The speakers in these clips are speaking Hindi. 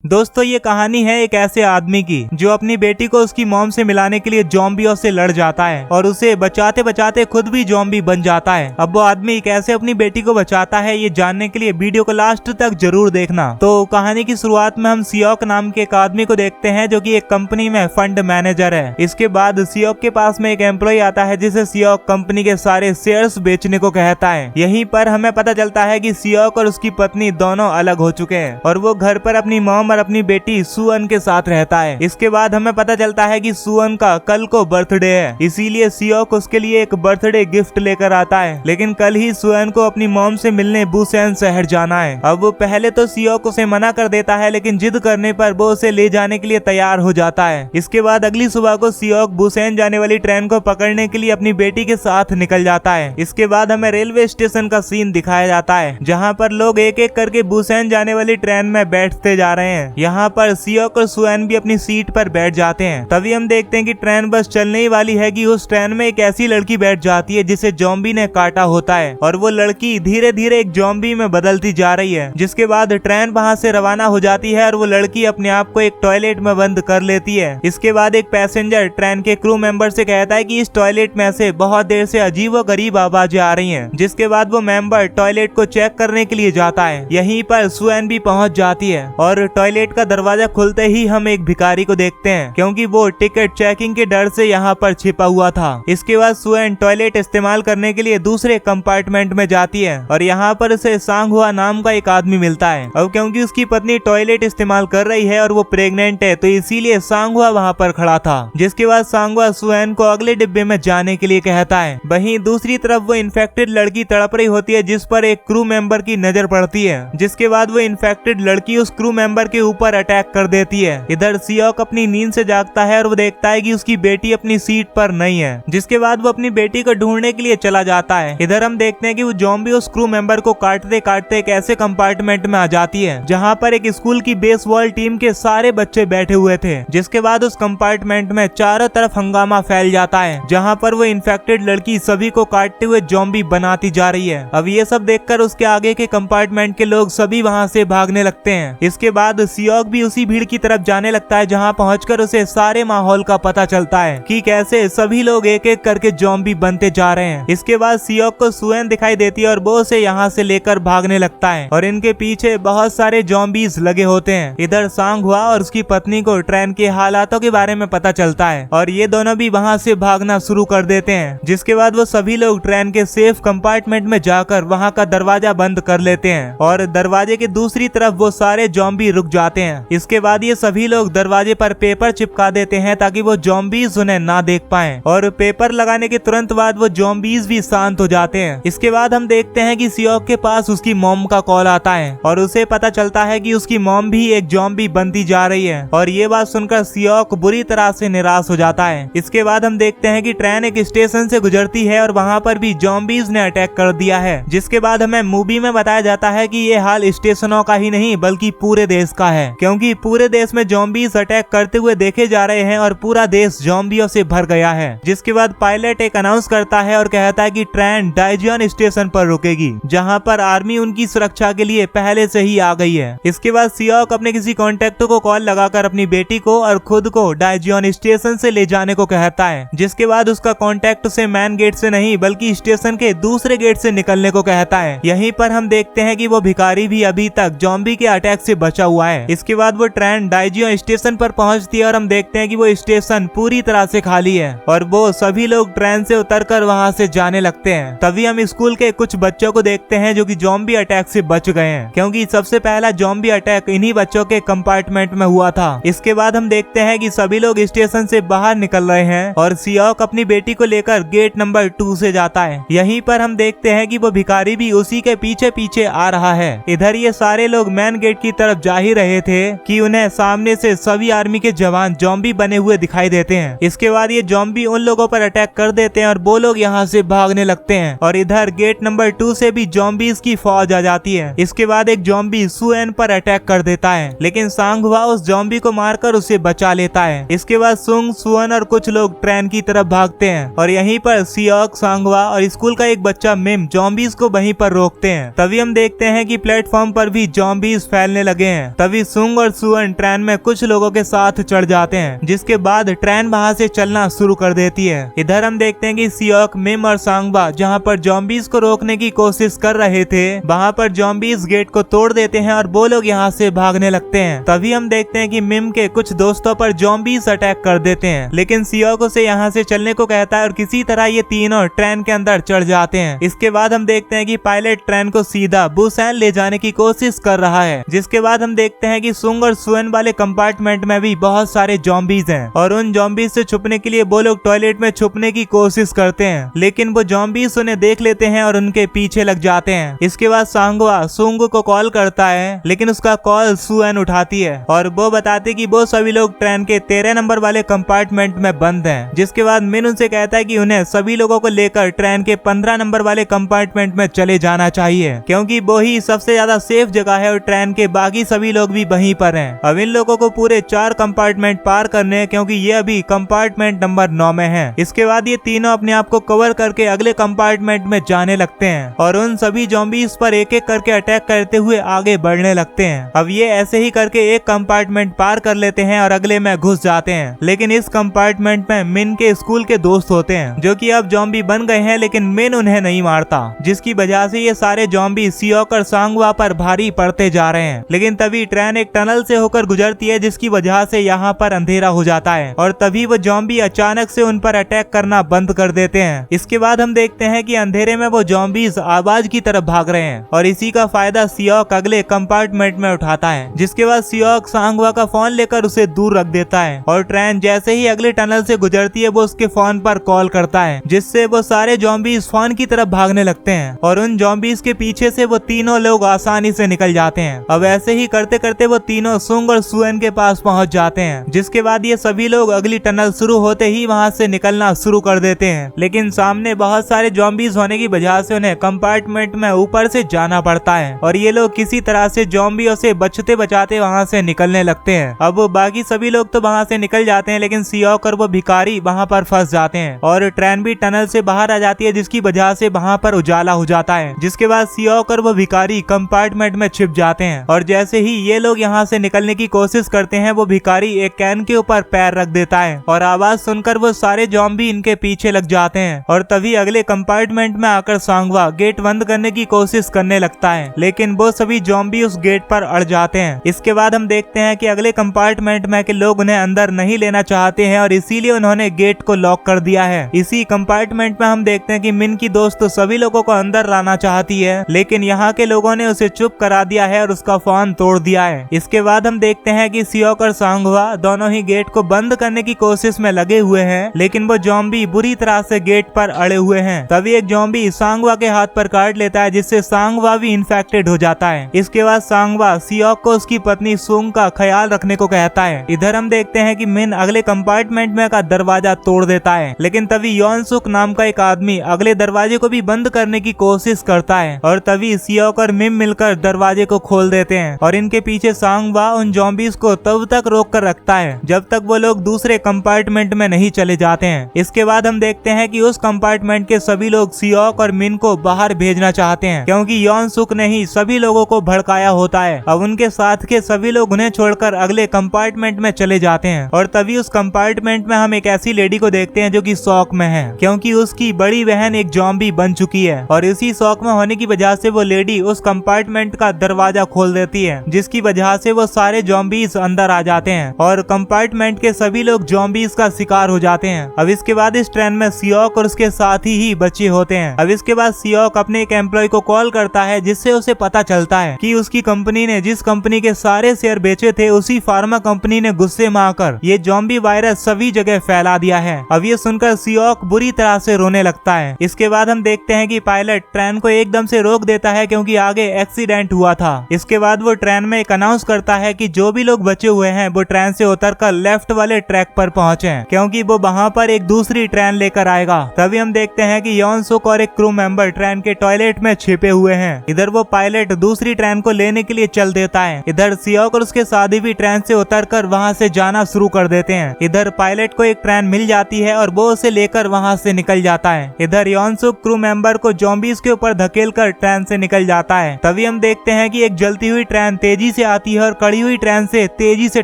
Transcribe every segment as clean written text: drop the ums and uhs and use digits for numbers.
दोस्तों ये कहानी है एक ऐसे आदमी की जो अपनी बेटी को उसकी मॉम से मिलाने के लिए ज़ॉम्बियों से लड़ जाता है और उसे बचाते बचाते खुद भी ज़ॉम्बी बन जाता है। अब वो आदमी कैसे अपनी बेटी को बचाता है ये जानने के लिए वीडियो को लास्ट तक जरूर देखना। तो कहानी की शुरुआत में हम सियोक नाम के एक आदमी को देखते हैं जो कि एक कंपनी में फंड मैनेजर है। इसके बाद सियोक के पास में एक एम्प्लॉय आता है जिसे सियोक कंपनी के सारे शेयर्स बेचने को कहता है। यहीं पर हमें पता चलता है कि सियोक और उसकी पत्नी दोनों अलग हो चुके हैं और वो घर पर अपनी मॉम और अपनी बेटी सुअन के साथ रहता है। इसके बाद हमें पता चलता है कि सुअन का कल को बर्थडे है, इसीलिए सियोक उसके लिए एक बर्थडे गिफ्ट लेकर आता है। लेकिन कल ही सुअन को अपनी मॉम से मिलने बुसेन शहर जाना है। अब वो पहले तो सियोक उसे मना कर देता है, लेकिन जिद करने पर वो उसे ले जाने के लिए तैयार हो जाता है। इसके बाद अगली सुबह को सियोक बुसेन जाने वाली ट्रेन को पकड़ने के लिए अपनी बेटी के साथ निकल जाता है। इसके बाद हमें रेलवे स्टेशन का सीन दिखाया जाता है जहाँ पर लोग एक एक करके बुसेन जाने वाली ट्रेन में बैठते जा रहे हैं। यहाँ पर सियोक और सुएन भी अपनी सीट पर बैठ जाते हैं। तभी हम देखते हैं कि ट्रेन बस चलने ही वाली है कि उस ट्रेन में एक ऐसी लड़की बैठ जाती है जिसे ज़ॉम्बी ने काटा होता है और वो लड़की धीरे धीरे एक ज़ॉम्बी में बदलती जा रही है। जिसके बाद ट्रेन वहाँ से रवाना हो जाती है और वो लड़की अपने आप को एक टॉयलेट में बंद कर लेती है। इसके बाद एक पैसेंजर ट्रेन के क्रू मेंबर से कहता है कि इस टॉयलेट में से बहुत देर से अजीबोगरीब आवाजें आ रही हैं। जिसके बाद वो मेंबर टॉयलेट को चेक करने के लिए जाता है। यहीं पर सुएन भी पहुंच जाती है और टॉयलेट का दरवाजा खुलते ही हम एक भिखारी को देखते हैं क्योंकि वो टिकट चेकिंग के डर से यहाँ पर छिपा हुआ था। इसके बाद सुएन टॉयलेट इस्तेमाल करने के लिए दूसरे कंपार्टमेंट में जाती है और यहाँ पर उसे सांगहुआ नाम का एक आदमी मिलता है। अब क्योंकि उसकी पत्नी टॉयलेट इस्तेमाल कर रही है और वो प्रेग्नेंट है तो इसीलिए सांगहुआ वहाँ पर खड़ा था। जिसके बाद सांगहुआ सुएन को अगले डिब्बे में जाने के लिए कहता है। वहीं दूसरी तरफ वो इन्फेक्टेड लड़की तड़प रही होती है जिस पर एक क्रू मेंबर की नजर पड़ती है। जिसके बाद वो इन्फेक्टेड लड़की उस क्रू मेंबर के ऊपर अटैक कर देती है। इधर सियोक अपनी नींद से जागता है और वो देखता है कि उसकी बेटी अपनी सीट पर नहीं है। जिसके बाद वो अपनी बेटी को ढूंढने के लिए चला जाता है। इधर हम देखते हैं कि वो ज़ॉम्बी उस क्रू मेंबर को काटते काटते एक ऐसे कंपार्टमेंट में आ जाती है जहाँ पर एक स्कूल की बेसबॉल टीम के सारे बच्चे बैठे हुए थे। जिसके बाद उस कंपार्टमेंट में चारों तरफ हंगामा फैल जाता है जहाँ पर वो इन्फेक्टेड लड़की सभी को काटते हुए ज़ॉम्बी बनाती जा रही है। अब ये सब देखकर उसके आगे के कंपार्टमेंट के लोग सभी वहाँ से भागने लगते हैं। इसके बाद सियोक भी उसी भीड़ की तरफ जाने लगता है जहां पहुंचकर उसे सारे माहौल का पता चलता है कि कैसे सभी लोग एक एक करके ज़ॉम्बी बनते जा रहे हैं। इसके बाद सियोक को सुएन दिखाई देती है और वो उसे यहां से लेकर भागने लगता है और इनके पीछे बहुत सारे ज़ॉम्बीज लगे होते हैं। इधर सांगहुआ और उसकी पत्नी को ट्रेन के हालातों के बारे में पता चलता है और ये दोनों भी वहां से भागना शुरू कर देते हैं। जिसके बाद वो सभी लोग ट्रेन के सेफ कंपार्टमेंट में जाकर वहाँ का दरवाजा बंद कर लेते हैं और दरवाजे के दूसरी तरफ वो सारे ज़ॉम्बी रुक जाते हैं। इसके बाद ये सभी लोग दरवाजे पर पेपर चिपका देते हैं ताकि वो ज़ॉम्बीज उन्हें ना देख पाएं और पेपर लगाने के तुरंत बाद वो ज़ॉम्बीज भी शांत हो जाते हैं। इसके बाद हम देखते हैं कि सियोक के पास उसकी मॉम का कॉल आता है और उसे पता चलता है कि उसकी मॉम भी एक ज़ॉम्बी बनती जा रही है और ये बात सुनकर सियोक बुरी तरह से निराश हो जाता है। इसके बाद हम देखते हैं कि ट्रेन एक स्टेशन से गुजरती है और वहाँ पर भी ज़ॉम्बीज ने अटैक कर दिया है। जिसके बाद हमें मूवी में बताया जाता है कि ये हाल स्टेशनों का ही नहीं बल्कि पूरे देश का है क्योंकि पूरे देश में ज़ॉम्बीज अटैक करते हुए देखे जा रहे हैं और पूरा देश ज़ॉम्बियों से भर गया है। जिसके बाद पायलट एक अनाउंस करता है और कहता है कि ट्रेन डाइजियन स्टेशन पर रुकेगी जहां पर आर्मी उनकी सुरक्षा के लिए पहले से ही आ गई है। इसके बाद सियोक अपने किसी कॉन्टेक्ट को कॉल लगाकर अपनी बेटी को और खुद को डाइजियन स्टेशन से ले जाने को कहता है। जिसके बाद उसका कॉन्टेक्ट उसे मैन गेट से नहीं बल्कि स्टेशन के दूसरे गेट से निकलने को कहता है। यहीं पर हम देखते हैं कि वो भिखारी भी अभी तक ज़ॉम्बी के अटैक से बचा हुआ है। इसके बाद वो ट्रेन डाइजियन स्टेशन पर पहुंचती है और हम देखते हैं कि वो स्टेशन पूरी तरह से खाली है और वो सभी लोग ट्रेन से उतरकर वहां से जाने लगते हैं। तभी हम स्कूल के कुछ बच्चों को देखते हैं जो कि ज़ॉम्बी अटैक से बच गए हैं क्योंकि सबसे पहला ज़ॉम्बी अटैक इन्हीं बच्चों के कंपार्टमेंट में हुआ था। इसके बाद हम देखते हैं कि सभी लोग स्टेशन से बाहर निकल रहे हैं और सियोक अपनी बेटी को लेकर गेट नंबर 2 से जाता है। यहीं पर हम देखते हैं कि वो भिखारी भी उसी के पीछे पीछे आ रहा है। इधर ये सारे लोग मेन गेट की तरफ जा ही रहे थे कि उन्हें सामने से सभी आर्मी के जवान ज़ॉम्बी बने हुए दिखाई देते हैं। इसके बाद ये ज़ॉम्बी उन लोगों पर अटैक कर देते हैं और वो लोग यहाँ से भागने लगते हैं और इधर गेट नंबर 2 से भी ज़ॉम्बीज की फौज आ जाती है। इसके बाद एक ज़ॉम्बी सुएन पर अटैक कर देता है लेकिन सांगहुआ उस ज़ॉम्बी को मारकर उसे बचा लेता है। इसके बाद सुंग, सुअन और कुछ लोग ट्रेन की तरफ भागते हैं और यहीं पर सियोक, सांगहुआ और स्कूल का एक बच्चा मिम ज़ॉम्बीज को वहीं पर रोकते हैं। तभी हम देखते हैं कि प्लेटफॉर्म पर भी ज़ॉम्बीज फैलने लगे हैं। तभी सुंग और सुअन ट्रेन में कुछ लोगों के साथ चढ़ जाते हैं, जिसके बाद ट्रेन वहां से चलना शुरू कर देती है। इधर हम देखते हैं कि सियोक, मिम और सांगवा जहां पर जॉम्बीज को रोकने की कोशिश कर रहे थे, वहां पर जॉम्बीज गेट को तोड़ देते हैं और वो लोग यहाँ से भागने लगते हैं। तभी हम देखते हैं कि मिम के कुछ दोस्तों पर जॉम्बीज अटैक कर देते हैं, लेकिन सियोक उसे यहाँ से चलने को कहता है और किसी तरह ये तीनों ट्रेन के अंदर चढ़ जाते हैं। इसके बाद हम देखते हैं कि पायलट ट्रेन को सीधा बुसान ले जाने की कोशिश कर रहा है। जिसके बाद हम देखते हैं कि सुंग और सुअन वाले कंपार्टमेंट में भी बहुत सारे जॉम्बीज हैं और उन जॉम्बीज से छुपने के लिए वो लोग टॉयलेट में छुपने की कोशिश करते हैं, लेकिन वो जॉम्बीज उन्हें देख लेते हैं और उनके पीछे लग जाते हैं। इसके बाद सांगवा सुंग को कॉल करता है, लेकिन उसका कॉल सुअन उठाती है और वो बताते कि वो सभी लोग ट्रेन के 13 नंबर वाले कंपार्टमेंट में बंद हैं। जिसके बाद मिन उनसे कहता है कि उन्हें सभी लोगों को लेकर ट्रेन के 15 नंबर वाले कंपार्टमेंट में चले जाना चाहिए, क्योंकि वो ही सबसे ज्यादा सेफ जगह है और ट्रेन के बाकी सभी लोग भी वहीं पर हैं। अब इन लोगों को पूरे 4 कंपार्टमेंट पार करने हैं, क्योंकि ये अभी कंपार्टमेंट नंबर 9 में है। इसके बाद ये तीनों अपने आप को कवर करके अगले कंपार्टमेंट में जाने लगते हैं और उन सभी जॉम्बीज पर एक एक करके अटैक करते हुए आगे बढ़ने लगते हैं। अब ये ऐसे ही करके एक कंपार्टमेंट पार कर लेते हैं और अगले में घुस जाते हैं, लेकिन इस कंपार्टमेंट में मिन के स्कूल के दोस्त होते हैं जो कि अब जॉम्बी बन गए हैं, लेकिन मिन उन्हें नहीं मारता, जिसकी वजह से ये सारे जॉम्बी सियोक और सांगवा पर भारी पड़ते जा रहे हैं। लेकिन तभी ट्रेन एक टनल से होकर गुजरती है, जिसकी वजह से यहाँ पर अंधेरा हो जाता है और तभी वो जॉम्बी अचानक से उन पर अटैक करना बंद कर देते हैं। इसके बाद हम देखते हैं कि अंधेरे में वो जॉम्बीज आवाज की तरफ भाग रहे हैं और इसी का फायदा सियोक अगले कंपार्टमेंट में उठाता है। जिसके बाद सियोक सांगवा का फोन लेकर उसे दूर रख देता है और ट्रेन जैसे ही अगले टनल से गुजरती है वो उसके फोन पर कॉल करता है, जिससे वो सारे जॉम्बीज फोन की तरफ भागने लगते हैं और उन जॉम्बीज के पीछे से वो तीनों लोग आसानी से निकल जाते हैं। अब ऐसे ही करते करते वो तीनों सुंग और सुअन के पास पहुंच जाते हैं। जिसके बाद ये सभी लोग अगली टनल शुरू होते ही वहां से निकलना शुरू कर देते हैं, लेकिन सामने बहुत सारे जॉम्बीज होने की वजह से उन्हें कंपार्टमेंट में ऊपर से जाना पड़ता है और ये लोग किसी तरह से जॉम्बियों से बचते बचाते वहां से निकलने लगते हैं। अब बाकी सभी लोग तो वहां से निकल जाते हैं, लेकिन सियोक और वो भिखारी वहां पर फंस जाते हैं और ट्रेन भी टनल से बाहर आ जाती है, जिसकी वजह से वहां पर उजाला हो जाता है। जिसके बाद सियोक और वो भिखारी कंपार्टमेंट में छिप जाते हैं और जैसे ही ये लोग यहाँ से निकलने की कोशिश करते हैं वो भिखारी एक कैन के ऊपर पैर रख देता है और आवाज सुनकर वो सारे जॉम्बी इनके पीछे लग जाते हैं और तभी अगले कंपार्टमेंट में आकर सांगवा गेट बंद करने की कोशिश करने लगता है, लेकिन वो सभी जॉम्बी उस गेट पर अड़ जाते हैं। इसके बाद हम देखते हैं कि अगले कंपार्टमेंट में के लोग उन्हें अंदर नहीं लेना चाहते हैं और इसीलिए उन्होंने गेट को लॉक कर दिया है। इसी कंपार्टमेंट में हम देखते हैं कि मिन की दोस्त सभी लोगों को अंदर लाना चाहती है, लेकिन यहाँ के लोगों ने उसे चुप करा दिया है और उसका फोन तोड़ दिया है। इसके बाद हम देखते हैं कि सियोक और सांगवा दोनों ही गेट को बंद करने की कोशिश में लगे हुए हैं, लेकिन वो जॉम्बी बुरी तरह से गेट पर अड़े हुए हैं। तभी एक जॉम्बी सांगवा के हाथ पर काट लेता है, जिससे सांगवा भी इन्फेक्टेड हो जाता है। इसके बाद सांगवा सियोक को उसकी पत्नी सुंग का ख्याल रखने को कहता है। इधर हम देखते हैं कि मिन अगले कंपार्टमेंट में का दरवाजा तोड़ देता है, लेकिन तभी योनसुक नाम का एक आदमी अगले दरवाजे को भी बंद करने की कोशिश करता है और तभी सियोक और मिम मिलकर दरवाजे को खोल देते हैं और इनके पीछे सांगवा उन जॉम्बीज को तब तक रोक कर रखता है जब तक वो लोग दूसरे कंपार्टमेंट में नहीं चले जाते हैं। इसके बाद हम देखते हैं कि उस कंपार्टमेंट के सभी लोग सियोक और मिन को बाहर भेजना चाहते हैं, क्योंकि योनसुक ने ही सभी लोगों को भड़काया होता है। अब उनके साथ के सभी लोग उन्हें छोड़कर अगले कंपार्टमेंट में चले जाते हैं और तभी उस कंपार्टमेंट में हम एक ऐसी लेडी को देखते हैं जो कि शॉक में है, क्योंकि उसकी बड़ी बहन एक जॉम्बी बन चुकी है और इसी शॉक में होने की वजह से वो लेडी उस कंपार्टमेंट का दरवाजा खोल देती है, जिसकी वजह से वो सारे जॉम्बीज अंदर आ जाते हैं और कंपार्टमेंट के सभी लोग जॉम्बीज का शिकार हो जाते हैं। अब इसके बाद इस ट्रेन में सियोक और उसके साथी ही बचे होते हैं। अब इसके बाद सियोक अपने एक एम्प्लॉय को कॉल करता है, जिससे उसे पता चलता है कि उसकी कंपनी ने जिस कंपनी के सारे शेयर बेचे थे उसी फार्मा कंपनी ने गुस्से में आकर ये जॉम्बी वायरस सभी जगह फैला दिया है। अब ये सुनकर सियोक बुरी तरह से रोने लगता है। इसके बाद हम देखते हैं कि पायलट ट्रेन को एकदम से रोक देता है, क्योंकि आगे एक्सीडेंट हुआ था। इसके बाद वो ट्रेन में एक अनाउंस करता है कि जो भी लोग बचे हुए हैं वो ट्रेन से उतरकर लेफ्ट वाले ट्रैक पर पहुंचे, क्योंकि वो वहां पर एक दूसरी ट्रेन लेकर आएगा। तभी हम देखते हैं कि योनसुक और एक क्रू मेंबर ट्रेन के टॉयलेट में छिपे हुए हैं। इधर वो पायलट दूसरी ट्रेन को लेने के लिए चल देता है। इधर सियोक और उसके साथी भी ट्रेन से उतरकर वहां से जाना शुरू कर देते हैं। इधर पायलट को एक ट्रेन मिल जाती है और वो उसे लेकर वहां से निकल जाता है। इधर योनसुक क्रू मेंबर को जॉम्बीज के ऊपर धकेलकर ट्रेन से निकल जाता है। तभी हम देखते हैं कि एक जलती हुई ट्रेन तेजी से आती है और कड़ी हुई ट्रेन से तेजी से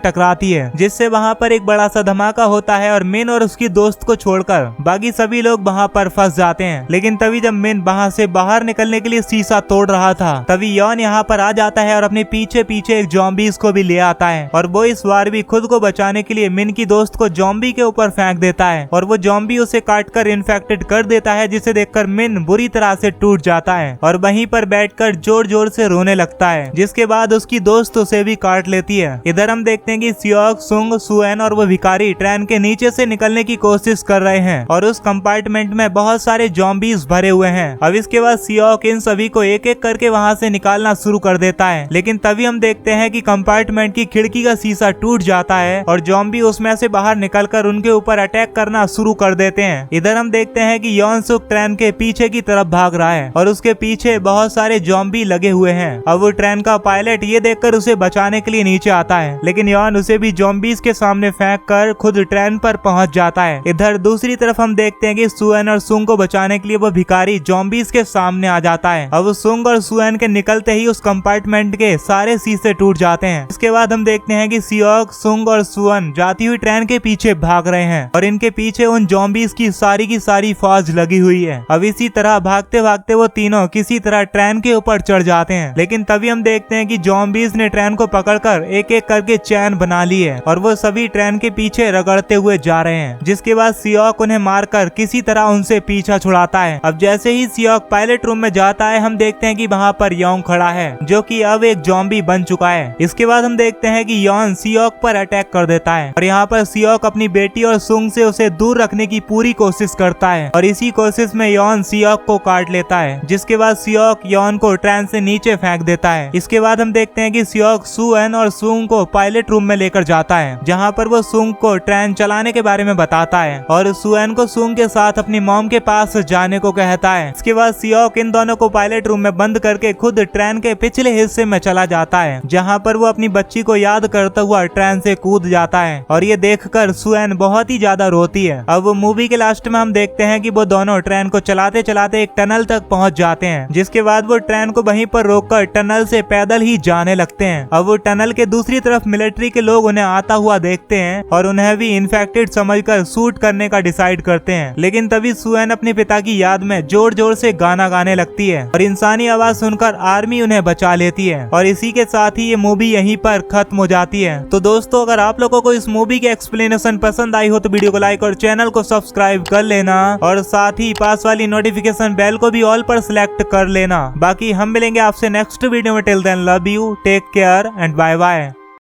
टकराती है, जिससे वहाँ पर एक बड़ा सा धमाका होता है और मिन और उसकी दोस्त को छोड़कर बाकी सभी लोग वहाँ पर फंस जाते हैं। लेकिन तभी जब मिन वहाँ से बाहर निकलने के लिए शीशा तोड़ रहा था, तभी यॉन यहाँ पर आ जाता है और अपने पीछे पीछे एक ज़ॉम्बीज़ को भी ले आता है और वो इस बार भी खुद को बचाने के लिए मिन की दोस्त को ज़ॉम्बी के ऊपर फेंक देता है और वो ज़ॉम्बी उसे काटकर इन्फेक्टेड कर देता है, जिसे देखकर मिन बुरी तरह से टूट जाता है और वहीं पर बैठकर जोर जोर से रोने लगता है, जिसके बाद उसकी दोस्त उसे भी काट लेती है। इधर हम देखते हैं कि सियोक, सुंग, सुएन और वो भिखारी ट्रेन के नीचे से निकलने की कोशिश कर रहे हैं और उस कंपार्टमेंट में बहुत सारे ज़ॉम्बीज़ भरे हुए हैं। अब इसके बाद सियोक इन सभी को एक एक करके वहाँ से निकालना शुरू कर देता है, लेकिन तभी हम देखते हैं कि कंपार्टमेंट की खिड़की का शीशा टूट जाता है और ज़ॉम्बी उसमें से बाहर निकलकर उनके ऊपर अटैक करना शुरू कर देते हैं। इधर हम देखते हैं कि यॉन सुक ट्रेन के पीछे की तरफ भाग रहा है और उसके पीछे बहुत सारे ज़ॉम्बी लगे हुए हैं। अब वो ट्रेन का पायलट ये देखकर उसे बचाने के लिए नीचे आता है, लेकिन यॉन उसे भी ज़ॉम्बीज़ के सामने फेंक कर खुद ट्रेन पर पहुंच जाता है। इधर दूसरी तरफ हम देखते हैं कि सुएन और सुंग को बचाने के लिए वो भिखारी ज़ॉम्बीज़ के सामने आ जाता है। अब सुंग और सुएन के निकलते ही उस कंपार्टमेंट के सारे शीशे टूट जाते हैं। इसके बाद हम देखते हैं कि सियोक, सुंग और सुएन जाती हुई ट्रेन के पीछे भाग रहे हैं और इनके पीछे उन ज़ॉम्बीज़ की सारी फौज लगी हुई है। अब इसी तरह भागते भागते वो तीनों किसी तरह ट्रेन के ऊपर चढ़ जाते हैं, लेकिन तभी हम देखते हैं कि ज़ॉम्बीज़ ने ट्रेन को पकड़कर एक एक करके चैन बना ली है और वो सभी ट्रेन के पीछे रगड़ते हुए जा रहे हैं, जिसके बाद सियोक उन्हें मारकर किसी तरह उनसे पीछा छुड़ाता है। अब जैसे ही सियोक पायलट रूम में जाता है, हम देखते हैं कि वहाँ पर यॉन खड़ा है, जो कि अब एक ज़ॉम्बी बन चुका है। इसके बाद हम देखते हैं कि यॉन सियोक पर अटैक कर देता है और यहाँ पर सियोक अपनी बेटी और सुंग से उसे दूर रखने की पूरी कोशिश करता है और इसी कोशिश में यॉन सियोक को काट लेता है, जिसके बाद सियोक यॉन को ट्रेन से नीचे फेंक देता है। इसके बाद हम देखते हैं कि सियोक सुएन और सुंग को पायलट रूम में लेकर जाता है, जहाँ पर वो सुंग को ट्रेन चलाने के बारे में बताता है और सुएन को सुंग के साथ अपनी मॉम के पास जाने को कहता है। इसके बाद सियोक इन दोनों को पायलट रूम में बंद करके खुद ट्रेन के पिछले हिस्से में चला जाता है, जहाँ पर वो अपनी बच्ची को याद करता हुआ ट्रेन से कूद जाता है और ये देखकर सुएन बहुत ही ज्यादा रोती है। अब मूवी के लास्ट में हम देखते हैं कि वो दोनों ट्रेन को चलाते चलाते एक टनल तक पहुंच जाते हैं, जिसके बाद वो ट्रेन को वहीं पर रोककर टनल से पैदल ही जाने लगते हैं। अब वो टनल के दूसरी तरफ मिलिट्री के लोग उन्हें आता हुआ देखते हैं और उन्हें भी इन्फेक्टेड समझकर शूट करने का डिसाइड करते हैं, लेकिन तभी सुएन अपने पिता की याद में जोर जोर से गाना गाने लगती है और इंसानी आवाज सुनकर आर्मी उन्हें बचा लेती है और इसी के साथ ही ये मूवी यहीं पर खत्म हो जाती है। तो दोस्तों, अगर आप लोगों को इस मूवी की एक्सप्लेनेशन पसंद आई हो तो वीडियो को लाइक और चैनल को सब्सक्राइब कर लेना और साथ ही पास वाली नोटिफिकेशन बेल को भी ऑल पर सिलेक्ट कर लेना। बाकी हम मिलेंगे आपसे नेक्स्ट वीडियो में। Till then love you, take care and bye bye.